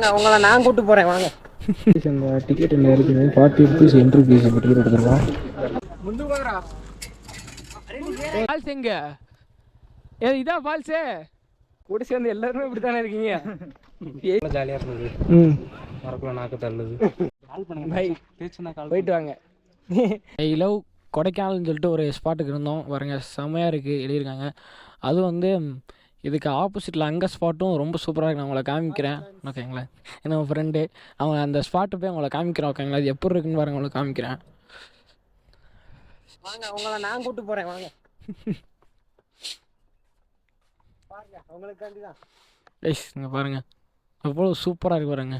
வாங்க உங்களை நான் கூட்டு போகிறேன் வாங்க. அந்த டிக்கெட் என்ன இருக்குது? 40 rupees என்ட்ரி ஃபீஸ் டிக்கெட் எடுத்துக்கலாம். முந்து போகிறா ஃபால்ஸ் எங்க? இதான் ஃபால்ஸு. கூட சேர்ந்து எல்லாருமே இப்படி தானே இருக்கீங்க. ஜாலியாக இருந்தது. மறக்கலாம் நாக்கு தள்ளுது. கால் பண்ணுங்க பை. பேசுனா கால் போயிட்டு வாங்க. ஐ லவ் கொடைக்கானல்னு சொல்லிட்டு ஒரு ஸ்பாட்டுக்கு இருந்தோம் பாருங்க, செம்மையாக இருக்குது எழுதியிருக்காங்க. அதுவும் வந்து இதுக்கு ஆப்போசிட்டில் அங்கே ஸ்பாட்டும் ரொம்ப சூப்பராக இருக்குது. நான் உங்களை காமிக்கிறேன் ஓகேங்களா. என்ன ஃப்ரெண்டு அவங்க அந்த ஸ்பாட்டை போய் உங்களை காமிக்கிறேன் ஓகேங்களா. அது எப்படி இருக்குன்னு பாருங்க, உங்களை காமிக்கிறேன் வாங்க. உங்களை நான் கூட்டு போகிறேன் வாங்க. பாருங்க உங்களுக்காண்டி தான். எஸ் இங்கே பாருங்கள் எவ்வளோ சூப்பராக இருக்கு பாருங்க.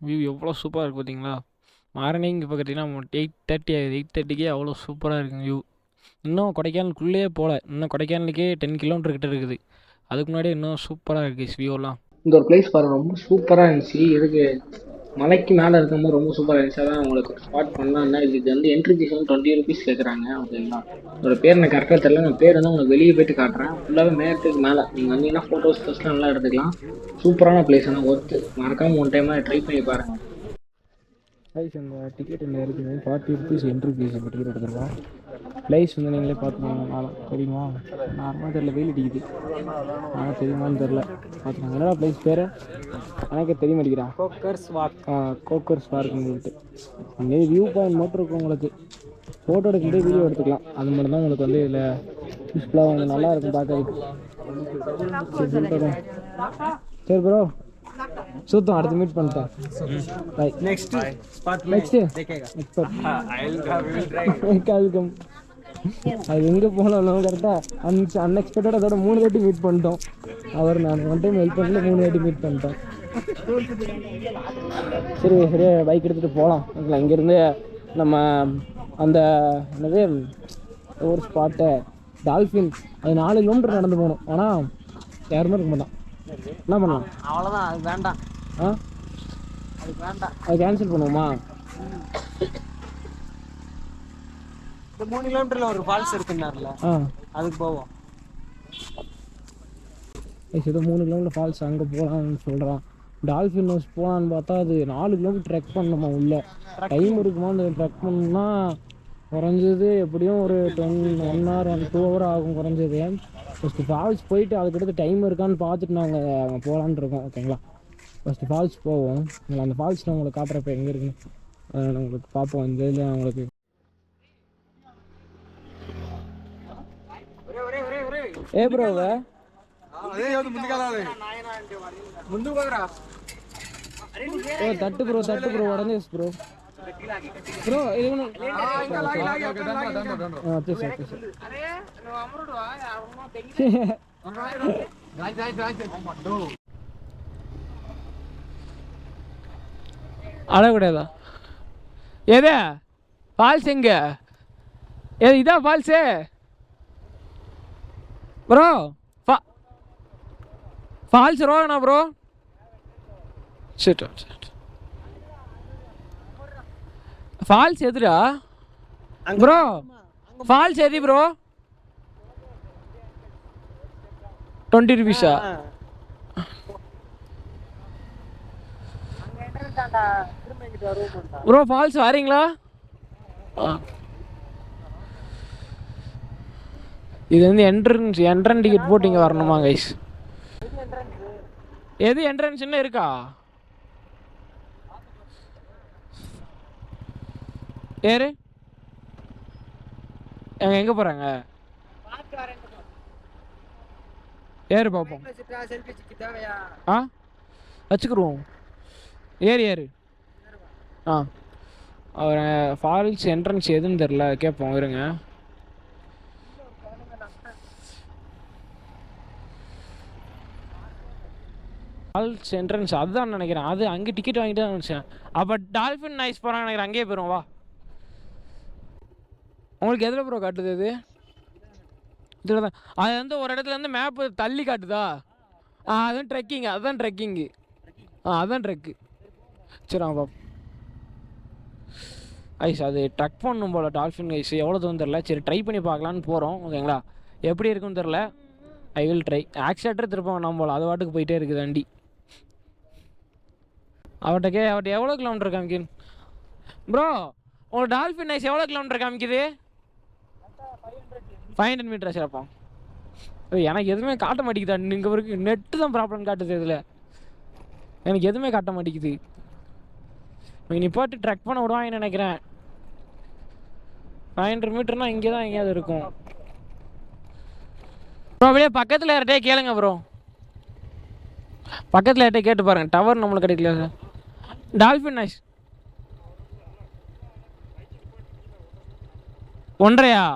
வியூ எவ்வளோ சூப்பராக இருக்குது பார்த்தீங்களா. மார்னிங் இப்போ பார்த்தீங்கன்னா 8:30 ஆகுது. 8:30க்கே அவ்வளோ சூப்பராக இருக்குங்க வியூ. இன்னும் கொடைக்கானலுக்குள்ளேயே போகல, இன்னும் கொடைக்கானலுக்கே 10 கிலோமீட்டர் கிட்ட இருக்குது. அதுக்கு முன்னாடி இன்னும் சூப்பராக இருக்குது வியூலாம். இந்த ஒரு பிளேஸ் பாருங்கள், ரொம்ப சூப்பராக இருந்துச்சு. இதுக்கு மலைக்கு மேலே இருக்கும்போது ரொம்ப சூப்பராக இருந்துச்சு. அதான் உங்களுக்கு ஸ்பாட் பண்ணலான்னா இதுக்கு வந்து என்ட்ரி ஃபீஸ் வந்து 20 rupees கேட்குறாங்க ஓகேங்களா. அதோட பேர் எனக்கு கரெக்டாக தெரியல. நான் பேர் வந்து உங்களுக்கு வெளியே போய்ட்டு காட்டுறேன். ஃபுல்லாகவே மேட்டுக்கு மேலே நீங்கள் வந்தீங்கன்னா ஃபோட்டோஸ் ஃபஸ்ட்லாம் நல்லா எடுத்துக்கலாம். சூப்பரான பிளேஸ், ஆனால் ஒர்த்து. மறக்காமல் ஒன் டைமாக ட்ரை பண்ணி பாருங்கள். இந்த டிக்கெட் என்ன இருக்குது? 40 rupees என்ட்ரி ஃபீஸ் டிக்கெட் எடுத்துக்கலாம். பிளேஸ் வந்து நீங்களே பார்த்துக்கோங்க. தெரியுமா? நார்மலாக தெரியல, வெயில் அடிக்குது. ஆனால் தெரியுமான்னு தெரில, பார்த்துக்கோங்க. என்னடா பிளேஸ் பேர் எனக்கே தெரிய மாட்டேங்கிறான். கோக்கர்ஸ் வாக். கோக்கர்ஸ் பார்க்குன்னு சொல்லிட்டு அங்கே வியூ பாயிண்ட் மட்டும் இருக்கும். உங்களுக்கு ஃபோட்டோ எடுக்கிட்டே வீடியோ எடுத்துக்கலாம். அது மட்டும் தான் உங்களுக்கு வந்து இதில் யூஸ்ஃபுல்லாக வந்து நல்லா இருக்கும் பார்க்கறதுக்கு. சரி ப்ரோ சுத்தம், அடுத்து மீட் பண்ணிட்டேன். நெக்ஸ்ட் அது எங்கே போனாலும் கரெக்டாக அன்எக்ஸ்பெக்டடாக அதோட 3 வாட்டி மீட் பண்ணிட்டோம். அவர் நான் 1 டைம் ஹெல்ப் பண்ணல, 3 வாட்டி மீட் பண்ணிட்டோம். சரி சரியா பைக் எடுத்துகிட்டு போகலாம். இங்கேருந்து நம்ம அந்த என்னது ஒரு ஸ்பாட்டை டால்ஃபின், அது 4 கிலோமீட்டர் நடந்து போகணும். ஆனால் யாருமே இருக்க மாட்டான். என்ன பண்ணலாம்? அவ்வளோதான், அது வேண்டாம். அதுக்கு வேண்டாம், அது கேன்சல் பண்ணுவோமா? இந்த 3 கிலோமீட்டரில் ஒரு ஃபால்ஸ் இருக்குன்னார்ல, அதுக்கு போவோம். ஏதோ 3 கிலோமீட்டர் ஃபால்ஸ் அங்கே போகலான்னு சொல்கிறான். டால்ஃபின் ஹவுஸ் போகலான்னு பார்த்தா அது 4 கிலோமீட்டர் ட்ரெக் பண்ணணுமா உள்ள. டைம் இருக்குமா அந்த ட்ரெக் பண்ணணும்னா? குறைஞ்சது எப்படியும் ஒரு 1 hour 2 hour ஆகும் குறைஞ்சது. ஃபஸ்ட்டு ஃபால்ஸ் போயிட்டு அதுக்கடுத்து டைம் இருக்கான்னு பார்த்துட்டு நாங்கள் அங்கே போகலான்னு இருக்கோம் ஓகேங்களா. ஃபஸ்ட்டு ஃபால்ஸ் போவோம். நீங்கள் அந்த ஃபால்ஸ் நான் உங்களுக்கு காட்டுறப்ப எங்கே இருக்குன்னு நான் உங்களுக்கு பார்ப்போம். இந்த இதில் உங்களுக்கு ப்ரோவை தட்டு ப்ரோ உடஞ்சிச்சு ப்ரோ. ப்ரோ இது அழக்கூடாதா? எது ஃபால்ஸ் எங்க? இதான் ஃபால்ஸு ப்ரோ. ஃபால்ஸ் ரோகனா ப்ரோ? சரி ஃபால்ஸ் எதுடா ப்ரோ? ஃபால்ஸ் எது ப்ரோ? 20 rupees-ஆ? ப்ரோ ஃபால்ஸ் வரீங்களா? இது வந்து என்ட்ரன்ஸ் டிக்கெட் போட்டு இங்கே வரணுமா கைஸ்? எது என்ட்ரன்ஸ்ன்னு இருக்கா? ஏறு எங்கே போகிறாங்க? ஏறு பார்ப்போம். வச்சுக்கிடுவோம். ஏறு அவர் ஃபால்ஸ் என்ட்ரன்ஸ் எதுன்னு தெரில, கேட்போம் இருங்க. ஃபால்ஸ் என்ட்ரன்ஸ் அதுதான் நினைக்கிறேன். அது அங்கே டிக்கெட் வாங்கிட்டு தான் நினச்சேன். அப்போ டால்ஃபின் நைஸ் போகிறாங்க நினைக்கிறேன். அங்கேயே போயிடும் வா. உங்களுக்கு எதில் ப்ரோ காட்டுது? அது இதில் தான். அது வந்து ஒரு இடத்துலேருந்து மேப்பு தள்ளி காட்டுதா? அதுவும் ட்ரெக்கிங். அதுதான் ட்ரெக்கிங்கு. அதுதான் ட்ரெக்கு. சரி பாப்பா ஐஸ். அது ட்ரக் பண்ணும் போல் டால்ஃபின் ஐஸ். எவ்வளோ தூரம் தெரில. சரி ட்ரை பண்ணி பார்க்கலான்னு போகிறோம் ஓகேங்களா. எப்படி இருக்குன்னு தெரில. I will try. ஆக்சிலேட்டர் திருப்ப வேணாம் போல், அது வாட்டுக்கு போயிட்டே இருக்குது வண்டி. அவட்ட எவ்வளோ கிலோமீட்டர் காமிக்குது ப்ரோ? உங்கள் டால்ஃபின் ஐஸ் எவ்வளோ கிலோமீட்டர் காமிக்குது? 500 மீட்டர் சிறப்பா. எனக்கு எதுவுமே காட்ட மாட்டேங்குது. இங்கே வரைக்கும் நெட்டு தான் ப்ராப்ளம் காட்டுது. இதில் எனக்கு எதுவுமே காட்ட மாட்டேங்குது. நீ போட்டு ட்ரக் பண்ண விடுவாங்கன்னு நினைக்கிறேன். 500 மீட்டர்னால் இங்கே தான் எங்கேயாவது இருக்கும் ப்ரோ. அப்படியே பக்கத்தில் யார்கிட்டே கேளுங்க ப்ரோ. பக்கத்தில் யார்கிட்டே கேட்டு பாருங்கள். டவர் நம்மளுக்கு கிடைக்கல சார். டால்ஃபின் ஐஸ் 1.5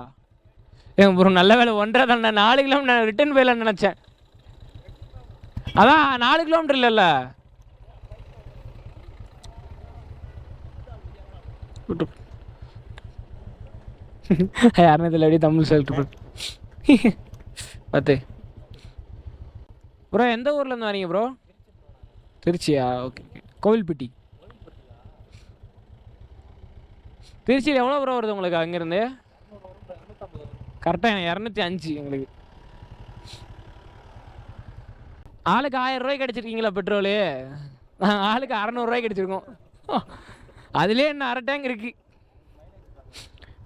ஏன் ப்ரோ? நல்ல வேலை 1.5 தான். 4 கிலோமீட்டர் ரிட்டர்ன் போயிடலான்னு நினச்சேன். அதான் 4 கிலோமீட்டர் இல்லைல்ல. யாருன்னு இதில் எப்படி தமிழ் சொல்லிட்டு பார்த்து ப்ரோ. எந்த ஊர்லேருந்து வரீங்க ப்ரோ? திருச்சியா? Okay okay. கோவில்பட்டி. திருச்சியில் எவ்வளோ ப்ரோ வருது உங்களுக்கு அங்கேருந்து? கரெக்டாக 205 எங்களுக்கு. ஆளுக்கு 1000 ரூபாய்க்கு அடிச்சிருக்கீங்களா பெட்ரோலு? ஆளுக்கு 600 ரூபாய்க்கு அடிச்சிருக்கோம். அதுலேயே என்ன அரை டேங்க் இருக்கு.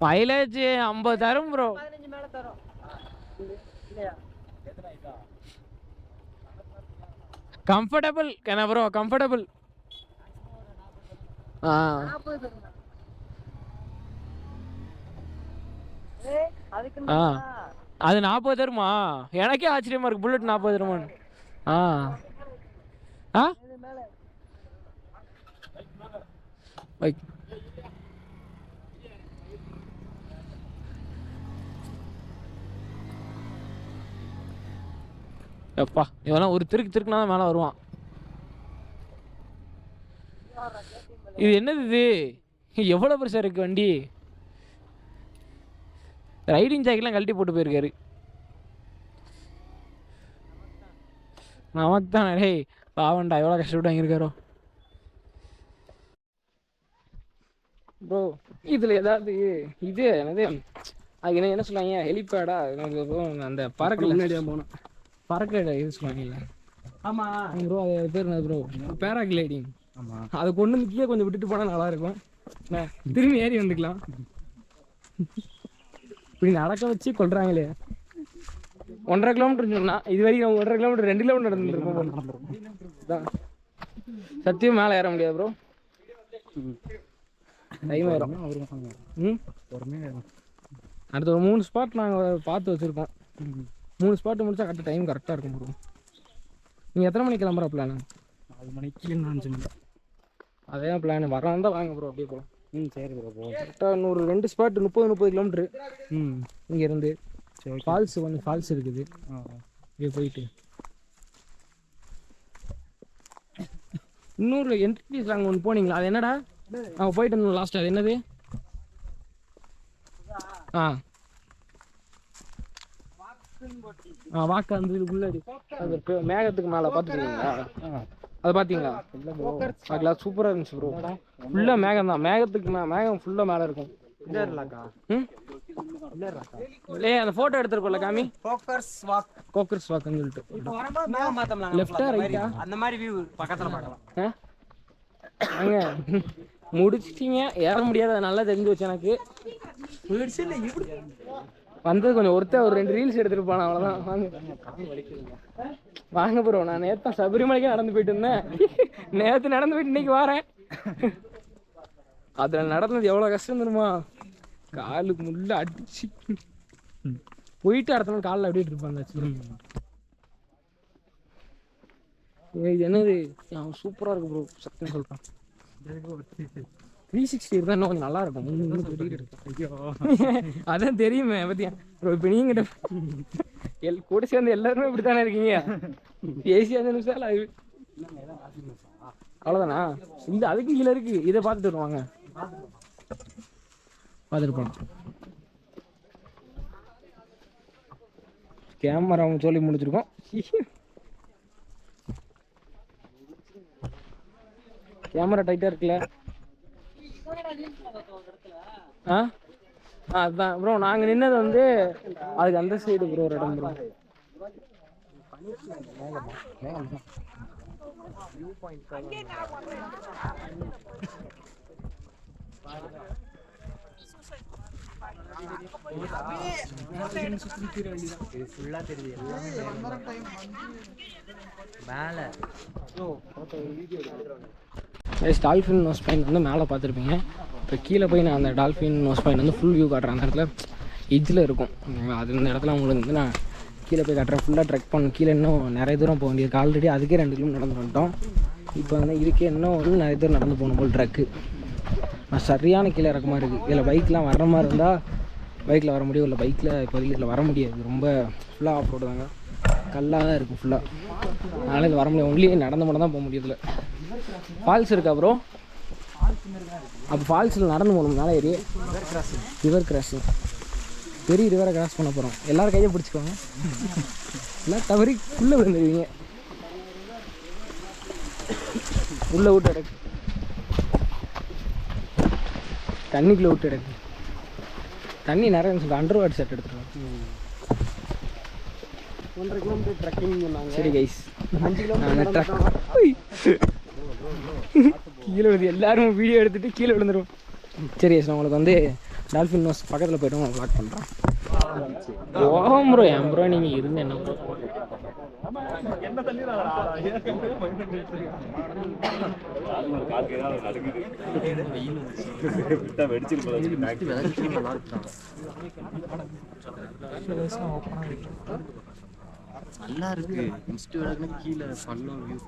மைலேஜ் 50 தரும் ப்ரோ. கம்ஃபர்டபுள் என்ன ப்ரோ? கம்ஃபர்டபுள். அது 40 தருமா? எனக்கே ஆச்சரியமா இருக்கு. புல்லட் 40 தருமான்னு. எப்பா இதெல்லாம் ஒரு திருக்குனா தான் மேலே வருவான். இது என்னது இது? எவ்வளோ பெருசாக இருக்கு வண்டி. ரைடிங் ஜாக்கெல்லாம் கழட்டி போட்டு போயிருக்காரு. நமக்கு தான் டே பாவண்டா எவ்வளோ கஷ்டப்பட்டு வாங்கியிருக்காரோ ப்ரோ. இதில் ஏதாவது இது என்னது அது என்ன சொல்லுவாங்க? ஹெலிபேடா? அந்த பறக்கல முன்னாடியே போனோம். பறக்க இது சொல்லுவாங்கல்ல? ஆமாம் ப்ரோ. அது பேர் என்னது ப்ரோ? பேராகிளைடிங். ஆமாம். அதை கொண்டு வந்து கீழே கொஞ்சம் விட்டுட்டு போனால் நல்லாயிருக்கும். திரும்பி ஏறி வந்துக்கலாம். இப்படி நடக்க வச்சு கொள்றாங்களே. 1.5 கிலோமீட்டர் சொன்னா இது வரைக்கும் 1.5 கிலோமீட்டர் 2 கிலோமீட்டர் நடந்துருக்கோம். சத்தியம் மேலே ஏற முடியாது ப்ரோ. டைம் ஆயிரும். அடுத்த ஒரு 3 ஸ்பாட் நாங்கள் பார்த்து வச்சுருக்கோம். 3 ஸ்பாட்டு முடிச்சா டைம் கரெக்டாக இருக்கும் ப்ரோ. நீங்கள் எத்தனை மணிக்கு கிளம்புற பிளான்? 4 மணிக்கு 5 மணி. அதே பிளான். வரலாம் தான் வாங்க ப்ரோ. அப்படியே போகலாம். சரி ப்ரோ. கரெக்டாக இன்னொரு 2 ஸ்பாட் 30 கிலோமீட்ரு இங்கேருந்து. ஃபால்ஸ் கொஞ்சம் ஃபால்ஸ் இருக்குது. இங்கே போயிட்டு இன்னொரு என்ட்ரிஸ் அங்கே ஒன்று போனீங்களா? அது என்னடா? அங்கே போயிட்டு இருந்தோம் லாஸ்ட். அது என்னது? வாக்கு அந்த இதுக்குள்ளே அது மேகத்துக்கு மேலே பார்த்துருக்கீங்களா? அதை பார்த்தீங்களா? அதெல்லாம் சூப்பராக இருந்துச்சு ப்ரோ. ஃபுல்லாக மேகம் தான். மேகத்துக்கு மேகம் ஃபுல்லாக மேலே இருக்கும். இல்லையே அந்த ஃபோட்டோ எடுத்துருக்கோம்ல காமி. கோக்கர்ஸ் வாக்குன்னு சொல்லிட்டு லெஃப்டா ரைட்டா அந்த மாதிரி வியூ பக்கத்தில் பார்க்கலாம். அங்கே முடிச்சிட்டிங்க. ஏற முடியாது. நல்லா தெரிஞ்சு வச்சு எனக்கு வந்தது கொஞ்சம் ஒரு 2 ரீல்ஸ் எடுத்துகிட்டு போனேன். அவ்வளோதான். வாங்க ப்ரோ. நான் நேற்று சபரிமலைக்கே நடந்து போயிட்டு இருந்தேன். நேற்று நடந்து போயிட்டு இன்னைக்கு வரேன். அதில் நடந்தது எவ்வளோ கஷ்டம் தெரியுமா? காலுக்கு முள்ள அடிச்சு போயிட்டு அடுத்த நாள் காலில் அப்படியே இருப்பாங்க. இது என்னது? சூப்பராக இருக்கு ப்ரோ. சத்தியம் சொல்கிறேன். 360 இருந்தால் இன்னும் கொஞ்சம் நல்லா இருக்கும். அதான் தெரியுமே பத்தியா ப்ரோ. இப்போ நீங்கிட்ட கூட சேர்ந்து எல்லாருமே இப்படி தானே இருக்கீங்க. ஏசி 5 நிமிஷம் அது அவ்வளோதானா? இந்த அதுக்கு கீழே இருக்கு. இதை பார்த்துட்டு வருவாங்க. பார்த்துட்டு போகலாம். கேமரா அவங்க சொல்லி முடிச்சிருக்கோம். கேமரா டைட்டாக இருக்குல்ல? அதுதான் ப்ரோ. நாங்கள் நின்னது வந்து அதுக்கு அந்த சைடு ப்ரோ. ஒரு இடம் ப்ரோ. டால்ஃபின் நோஸ் பாயிண்ட் வந்து மேலே பார்த்துருப்பீங்க. இப்போ கீழே போய் நான் அந்த டால்ஃபின் நோஸ் பாயிண்ட் வந்து ஃபுல் வியூ காட்டுறேன். அந்த இடத்துல எஜ்ஜில் இருக்கும். அது இந்த இடத்துல உங்களுக்கு வந்து நான் கீழே போய் காட்டுறேன். ஃபுல்லாக ட்ரெக் பண்ணணும். கீழே இன்னும் நிறைய தூரம் போக வேண்டியிருக்கு. ஆல்ரெடி அதுக்கே 2 கிலோமீட்டர் நடந்து வந்துட்டோம். இப்போ வந்து இதுக்கே இன்னும் வந்து நிறைய தூரம் நடந்து போகணும் போல் ட்ரக்கு. சரியான கீழே இறக்கமாக இருக்குது. இதில் பைக்லாம் வர்ற மாதிரி இருந்தால் பைக்கில் வர முடியும். இல்லை பைக்கில் இப்போதைக்கு இதில் வர முடியாது. ரொம்ப ஃபுல்லாக ஆஃப் ரோடு தாங்க. கல்லாக தான் இருக்குது ஃபுல்லாக. அதனால் இதில் வர முடியாது. ஒன்லி நடந்து மட்டும் தான் போக முடியும். இதில் ஃபால்ஸ் இருக்கா ப்ரோ? அப்போ ஃபால்ஸில் நடந்து போகணும். மேலே ஏறி ரிவர் கிராஸிங், பெரிய ரிவரை கிராஸ் பண்ண போகிறோம். எல்லோரும் கையை பிடிச்சிக்கோங்க. எல்லாம் தவறி உள்ளே விழுந்துருவீங்க. உள்ளே விட்டு கிடக்கு, தண்ணிக்குள்ளே விட்டு கிடக்கு. தண்ணி நிறைய சொல்லிட்டு அண்டர் வாட்டர் ஷர்ட் எடுத்துருவோம். 1.5 கிலோமீட்டர் ட்ரக்கிங் பண்ணாங்க. சரி கைஸ், 5 கிலோமீட்டர் கீழே விழுது. எல்லாரும் வீடியோ எடுத்துகிட்டு கீழே விழுந்துருவோம். சரி கைஸ், நான் உங்களுக்கு வந்து டால்ஃபின் நோஸ் பக்கத்தில் போய்ட்டு உங்களுக்கு வ்ளாக் பண்ணுறேன். ஓம் ப்ரோ, என் ப்ரோ நீங்கள் இருந்து என்ன ப்ரோ? நல்லா இருக்கு. மிஸ்ட் விளக்குனா கீழே பள்ளம் வியூ.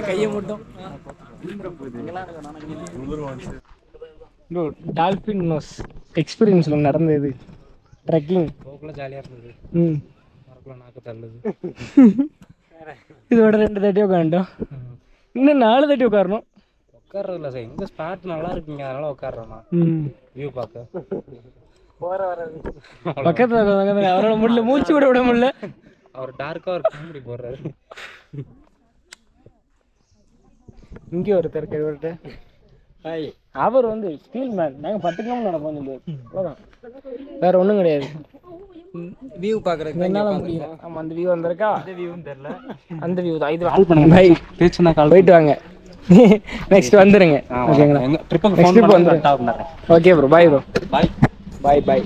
கையை மட்டும் டால்ஃபின் நோஸ் எக்ஸ்பீரியன்ஸ்ல நடந்தது. ட்ரெக்கிங் ஜாலியாக இருந்தது. நாக்கு தள்ளுது. இதோட 2 தட்டி உட்காந்துட்டோம். இன்னும் 4 தட்டி உட்காரணும். உட்கார்றதில்ல சார், எங்க ஸ்பாட் நல்லா இருக்குங்க, அதனால உட்கார்றோம்மா வியூ பார்க்க. பக்கத்தில் அவரோட முடியல, மூச்சு விட முடியல. அவர் டார்க்காக ஒரு காமெடி போடுறாரு. இங்கே ஒருத்தர் ஒருத்தர் அவர் வந்து ஸ்டீல் மேன். நாங்கள் 10 கிலோமீட்டர் நடப்போம் சொல்லுவார். அவ்வளோதான், வேற ஒன்றும் கிடையாது. வியூ பார்க்குறதுக்கு என்னால் முடியல. ஆமாம், அந்த வியூ வந்திருக்கா? அந்த வியூவும் தெரியல. அந்த வியூ தான் இது. கால் பண்ணுங்க பாய், பேச்சுனா கால் போயிட்டு வாங்க. நெக்ஸ்ட் வந்துடுங்க. ஓகேங்களா? ட்ரிப்புக்கு வந்துடுங்க. Okay bro, bye bro. Bye bye பாய்.